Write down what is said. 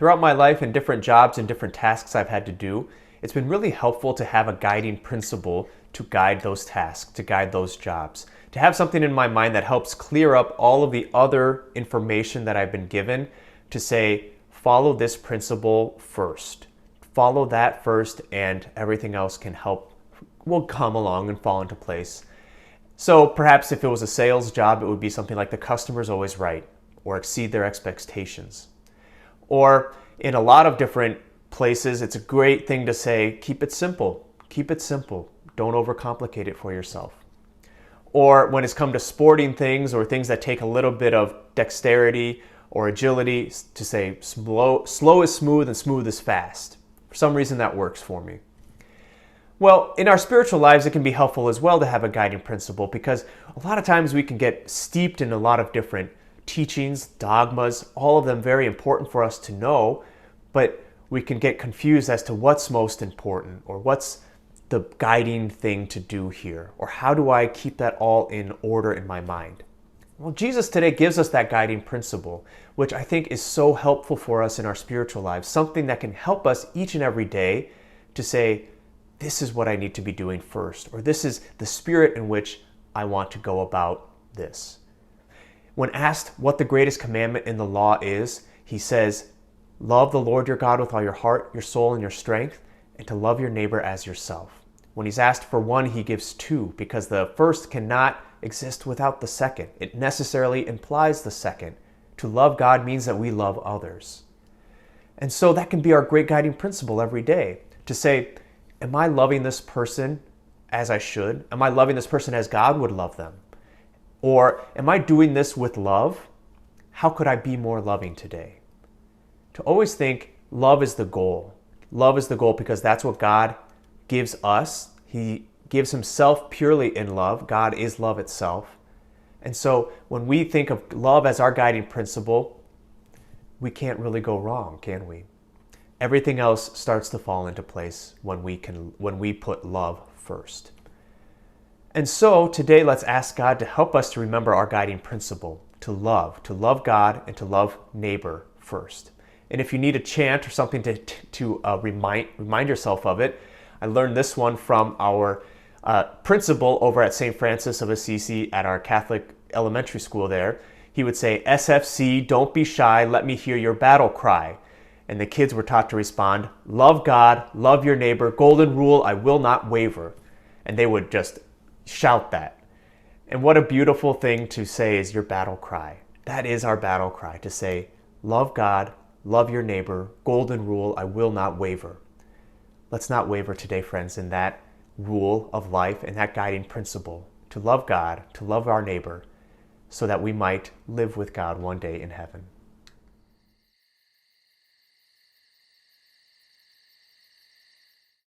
Throughout my life and different jobs and different tasks I've had to do, it's been really helpful to have a guiding principle to guide those tasks, to guide those jobs, to have something in my mind that helps clear up all of the other information that I've been given, to say, follow this principle first. Follow that first, and everything else will come along and fall into place. So perhaps if it was a sales job, it would be something like the customer's always right or exceed their expectations. Or in a lot of different places, it's a great thing to say, keep it simple. Keep it simple. Don't overcomplicate it for yourself. Or when it's come to sporting things or things that take a little bit of dexterity or agility, to say slow is smooth and smooth is fast. For some reason that works for me. Well, in our spiritual lives, it can be helpful as well to have a guiding principle, because a lot of times we can get steeped in a lot of different teachings, dogmas, all of them very important for us to know, but we can get confused as to what's most important, or what's the guiding thing to do here, or how do I keep that all in order in my mind. Well, Jesus today gives us that guiding principle, which I think is so helpful for us in our spiritual lives, something that can help us each and every day to say, this is what I need to be doing first, or this is the spirit in which I want to go about this. When asked what the greatest commandment in the law is, he says, love the Lord your God with all your heart, your soul, and your strength, and to love your neighbor as yourself. When he's asked for one, he gives two, because the first cannot exist without the second. It necessarily implies the second. To love God means that we love others. And so that can be our great guiding principle every day, to say, am I loving this person as I should? Am I loving this person as God would love them? Or am I doing this with love? How could I be more loving today? To always think love is the goal. Love is the goal because that's what God gives us. He gives himself purely in love. God is love itself. And so when we think of love as our guiding principle, we can't really go wrong, can we? Everything else starts to fall into place when we put love first. And so today, let's ask God to help us to remember our guiding principle, to love God and to love neighbor first. And if you need a chant or something to remind yourself of it, I learned this one from our principal over at St. Francis of Assisi at our Catholic elementary school there. He would say, SFC, don't be shy, let me hear your battle cry. And the kids were taught to respond, love God, love your neighbor, golden rule, I will not waver. And they would just shout that. And what a beautiful thing to say is your battle cry. That is our battle cry, to say, love God, love your neighbor, golden rule, I will not waver. Let's not waver today, friends, in that rule of life and that guiding principle, to love God, to love our neighbor, so that we might live with God one day in heaven.